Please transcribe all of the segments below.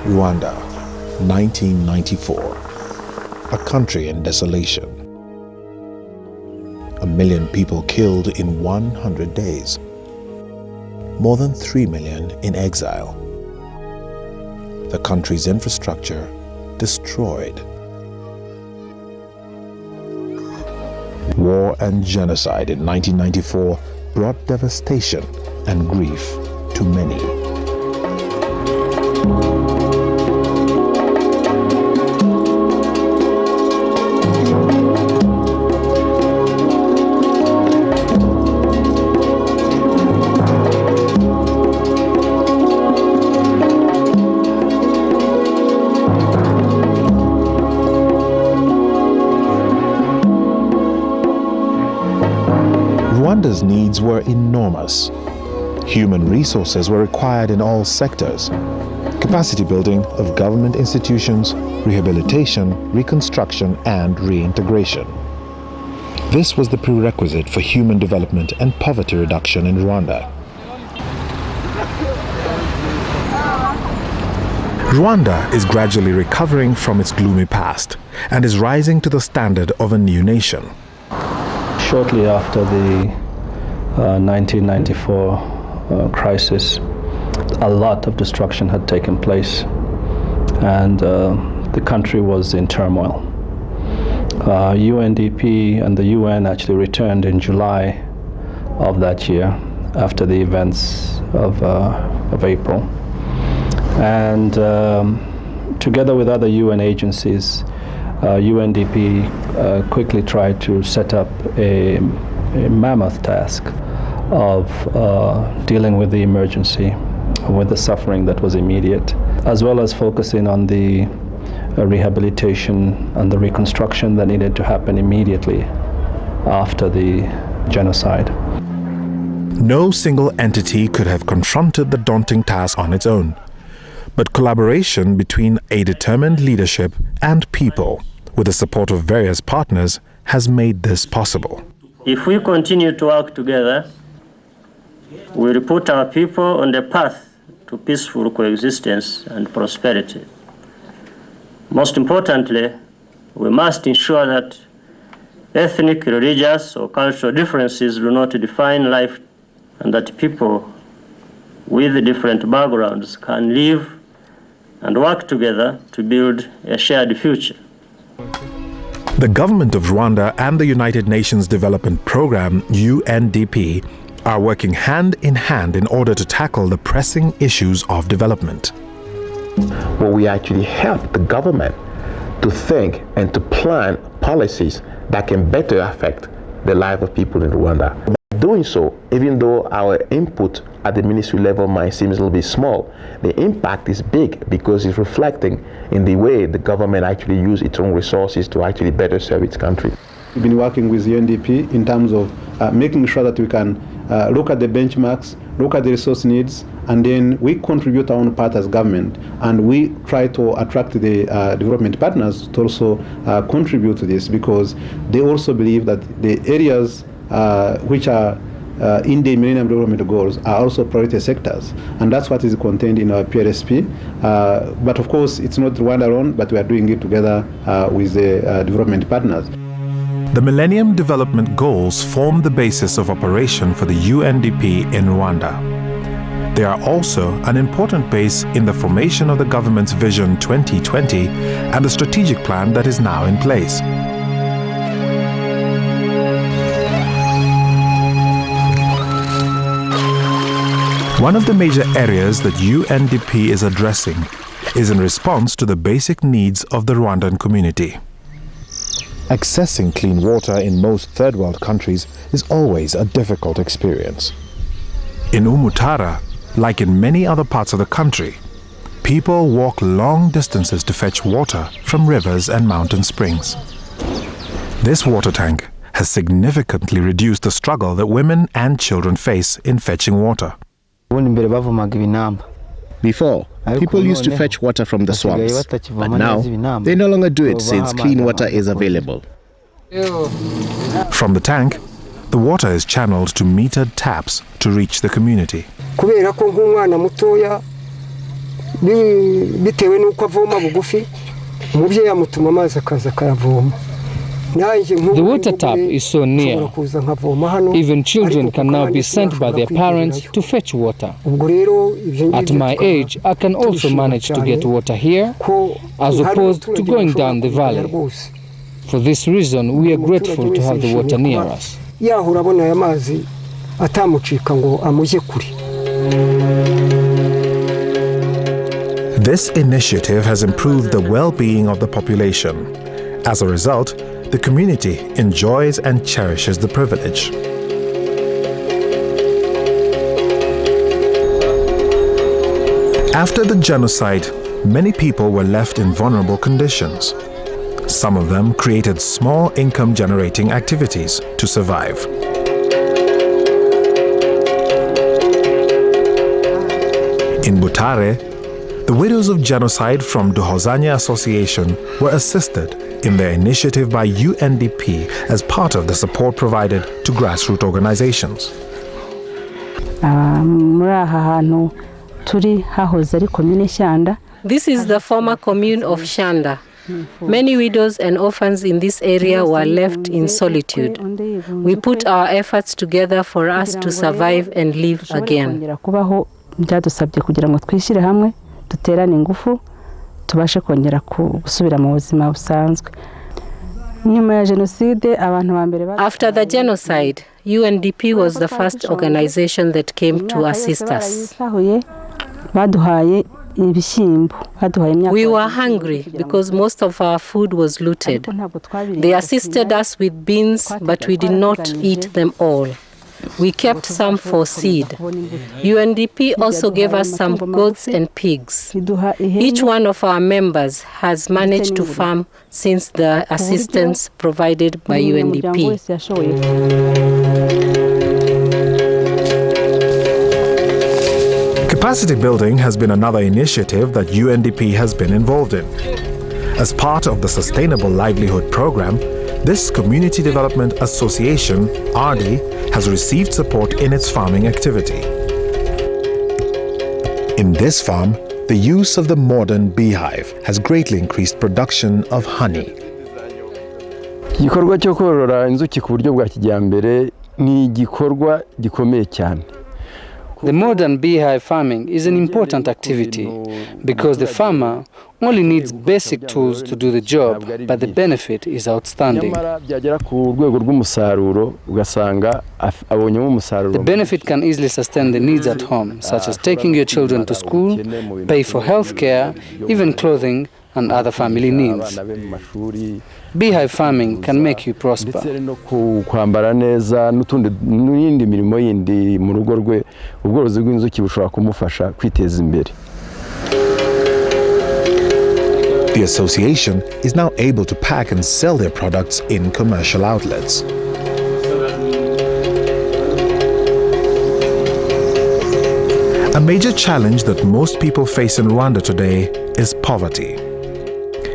Rwanda, 1994. A country in desolation. 1 million people killed in 100 days. More than 3 million in exile. The country's infrastructure destroyed. War and genocide in 1994 brought devastation and grief to many. Rwanda's needs were enormous. Human resources were required in all sectors. Capacity building of government institutions, rehabilitation, reconstruction, and reintegration. This was the prerequisite for human development and poverty reduction in Rwanda. Rwanda is gradually recovering from its gloomy past and is rising to the standard of a new nation. Shortly after the 1994 crisis, a lot of destruction had taken place, and the country was in turmoil. UNDP and the UN actually returned in July of that year after the events of April. And together with other UN agencies, UNDP quickly tried to set up a mammoth task of dealing with the emergency, with the suffering that was immediate, as well as focusing on the rehabilitation and the reconstruction that needed to happen immediately after the genocide. No single entity could have confronted the daunting task on its own, but collaboration between a determined leadership and people, with the support of various partners, has made this possible. If we continue to work together, we will put our people on the path to peaceful coexistence and prosperity. Most importantly, we must ensure that ethnic, religious, or cultural differences do not define life, and that people with different backgrounds can live and work together to build a shared future. The government of Rwanda and the United Nations Development Programme, UNDP, are working hand in hand in order to tackle the pressing issues of development. Well, we actually help the government to think and to plan policies that can better affect the life of people in Rwanda. By doing so, even though our input at the ministry level might seem a little bit small, the impact is big because it's reflecting in the way the government actually uses its own resources to actually better serve its country. We've been working with UNDP in terms of making sure that we can look at the benchmarks, look at the resource needs, and then we contribute our own part as government, and we try to attract the development partners to also contribute to this, because they also believe that the areas which are in the Millennium Development Goals are also priority sectors, and that's what is contained in our PRSP. But of course, it's not Rwanda alone, but we are doing it together with the development partners. The Millennium Development Goals form the basis of operation for the UNDP in Rwanda. They are also an important base in the formation of the government's Vision 2020 and the strategic plan that is now in place. One of the major areas that UNDP is addressing is in response to the basic needs of the Rwandan community. Accessing clean water in most third world countries is always a difficult experience. In Umutara, like in many other parts of the country, people walk long distances to fetch water from rivers and mountain springs. This water tank has significantly reduced the struggle that women and children face in fetching water. Before, people used to fetch water from the swamps, but now they no longer do it since clean water is available. From the tank, the water is channeled to metered taps to reach the community. bitewe nuko avoma bugufi umubyeyi amutuma amazi akaza akayavoma. The water tap is so near. Even children can now be sent by their parents to fetch water. At my age, I can also manage to get water here, as opposed to going down the valley. For this reason, we are grateful to have the water near us. This initiative has improved the well-being of the population. As a result, the community enjoys and cherishes the privilege. After the genocide, many people were left in vulnerable conditions. Some of them created small income-generating activities to survive. In Butare, the widows of genocide from UNDP Association were assisted in their initiative by UNDP as part of the support provided to grassroots organizations. This is the former commune of Shanda. Many widows and orphans in this area were left in solitude. We put our efforts together for us to survive and live again. After the genocide, UNDP was the first organization that came to assist us. We were hungry because most of our food was looted. They assisted us with beans, but we did not eat them all. We kept some for seed. UNDP also gave us some goats and pigs. Each one of our members has managed to farm since the assistance provided by UNDP. Capacity building has been another initiative that UNDP has been involved in. As part of the Sustainable Livelihood Program, this Community Development Association, ARDI, has received support in its farming activity. In this farm, the use of the modern beehive has greatly increased production of honey. Igikorwa cyo korora inzuki ku buryo bwa kijyambere ni igikorwa gikomeye cyane. The modern beehive farming is an important activity because the farmer only needs basic tools to do the job, but the benefit is outstanding. The benefit can easily sustain the needs at home, such as taking your children to school, pay for health care, even clothing and other family needs. Beehive farming can make you prosper. kwambara neza n'indi mirimo yindi mu rugo rwe ubworozi bw'inzuki bushobora kumufasha kwiteza imbere. The association is now able to pack and sell their products in commercial outlets. A major challenge that most people face in Rwanda today is poverty.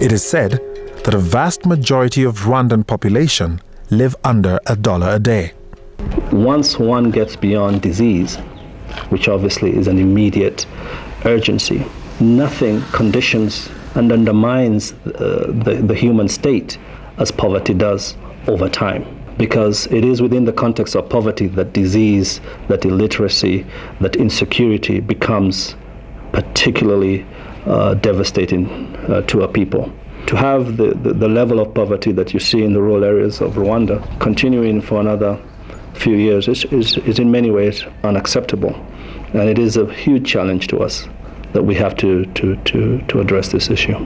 It is said that a vast majority of Rwandan population live under $1 a day. Once one gets beyond disease, which obviously is an immediate urgency, nothing conditions and undermines the human state as poverty does over time. Because it is within the context of poverty that disease, that illiteracy, that insecurity becomes particularly devastating to our people. To have the level of poverty that you see in the rural areas of Rwanda continuing for another few years is in many ways unacceptable. And it is a huge challenge to us that we have to address this issue.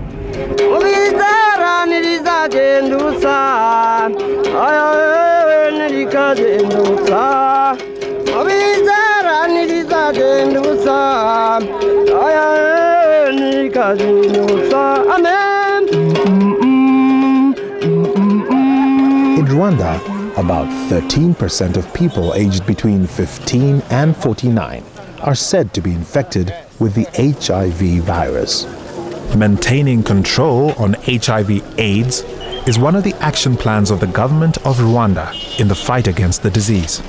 In Rwanda, about 13% of people aged between 15 and 49 are said to be infected with the HIV virus. Maintaining control on HIV/AIDS is one of the action plans of the government of Rwanda in the fight against the disease.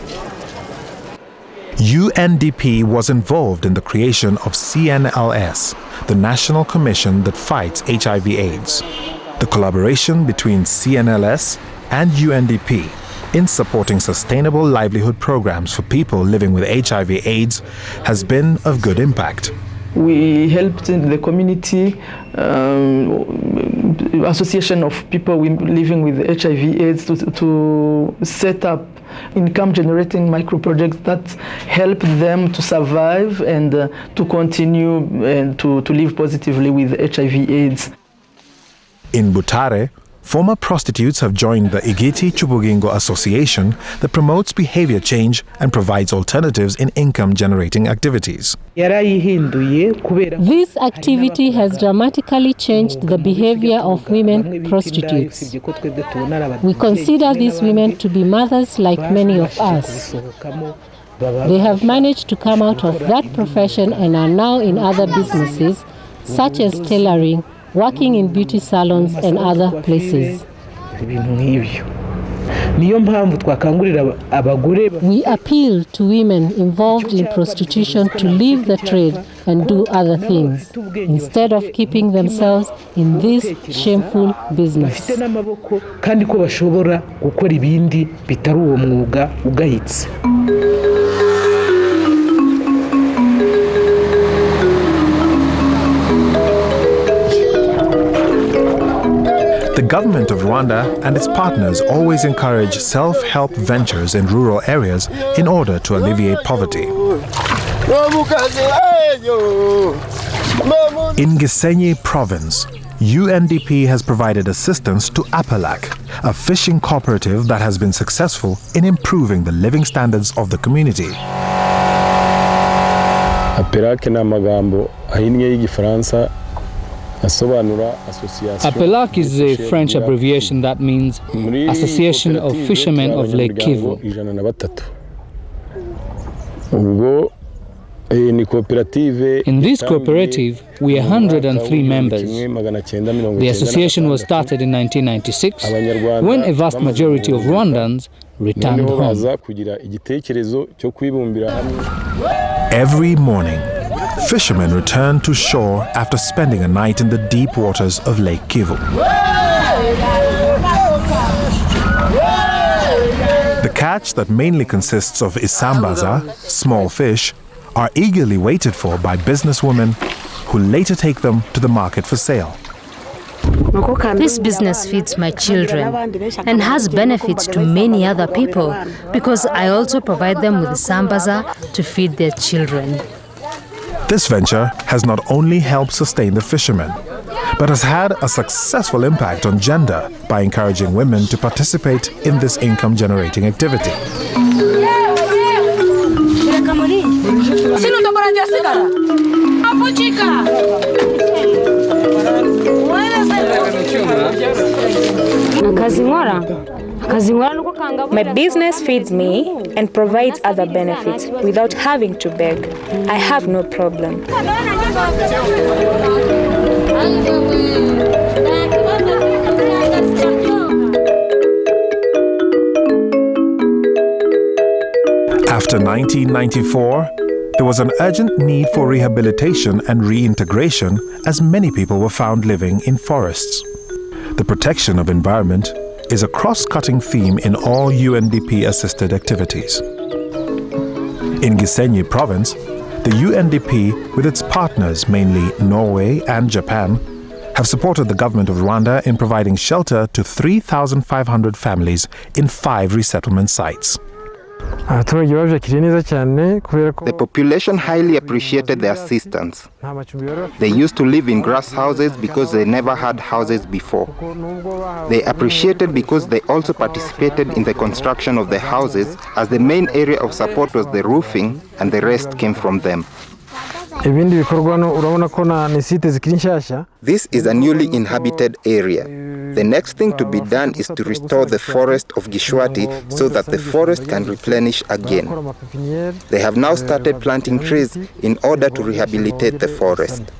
UNDP was involved in the creation of CNLS, the national commission that fights HIV/AIDS. The collaboration between CNLS and UNDP in supporting sustainable livelihood programs for people living with HIV/AIDS has been of good impact. We helped in the community association of people living with HIV/AIDS to set up income-generating micro-projects that help them to survive and to continue and to live positively with HIV/AIDS. In Butare, former prostitutes have joined the Igiti Cyubugingo Association that promotes behavior change and provides alternatives in income-generating activities. This activity has dramatically changed the behavior of women prostitutes. We consider these women to be mothers like many of us. They have managed to come out of that profession and are now in other businesses, such as tailoring, working in beauty salons and other places. We appeal to women involved in prostitution to leave the trade and do other things, instead of keeping themselves in this shameful business. The government of Rwanda and its partners always encourage self-help ventures in rural areas in order to alleviate poverty. In Gisenyi province, UNDP has provided assistance to APELAK, a fishing cooperative that has been successful in improving the living standards of the community. APELAK na magambo ahinnye y'igifaransa. APELAK is a French abbreviation that means Association of Fishermen of Lake Kivu. In this cooperative, we are 103 members. The association was started in 1996 when a vast majority of Rwandans returned home. Every morning, fishermen return to shore after spending a night in the deep waters of Lake Kivu. The catch that mainly consists of isambaza, small fish, are eagerly waited for by businesswomen who later take them to the market for sale. This business feeds my children and has benefits to many other people because I also provide them with sambaza to feed their children. This venture has not only helped sustain the fishermen, but has had a successful impact on gender by encouraging women to participate in this income-generating activity. My business feeds me and provides other benefits without having to beg. I have no problem. After 1994, there was an urgent need for rehabilitation and reintegration as many people were found living in forests. The protection of environment is a cross-cutting theme in all UNDP-assisted activities. In Gisenyi province, the UNDP, with its partners, mainly Norway and Japan, have supported the government of Rwanda in providing shelter to 3,500 families in 5 resettlement sites. The population highly appreciated the assistance. They used to live in grass houses because they never had houses before. They appreciated because they also participated in the construction of the houses, as the main area of support was the roofing and the rest came from them. This is a newly inhabited area. The next thing to be done is to restore the forest of Gishwati so that the forest can replenish again. They have now started planting trees in order to rehabilitate the forest.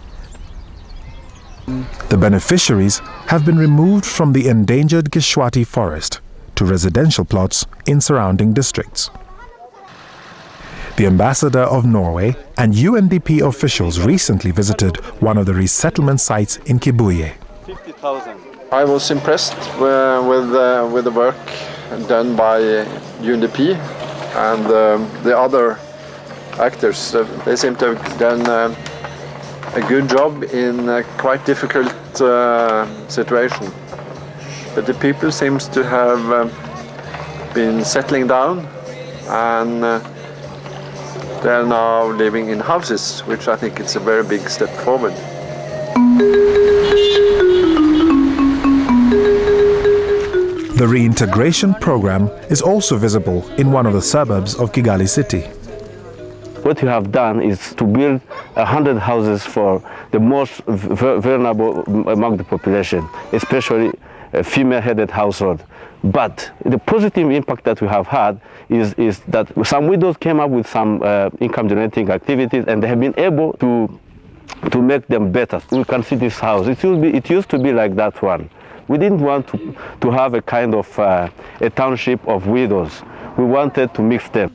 The beneficiaries have been removed from the endangered Gishwati forest to residential plots in surrounding districts. the ambassador of Norway, and UNDP officials recently visited one of the resettlement sites in Kibuye. I was impressed with the work done by UNDP and the other actors. They seem to have done a good job in a quite difficult situation. But the people seems to have been settling down, and they are now living in houses, which I think is a very big step forward. The reintegration program is also visible in one of the suburbs of Kigali city. What we have done is to build 100 houses for the most vulnerable among the population, especially female-headed households. But the positive impact that we have had is that some widows came up with some income-generating activities, and they have been able to make them better. We can see this house. It used to be like that one. We didn't want to have a kind of a township of widows. We wanted to mix them.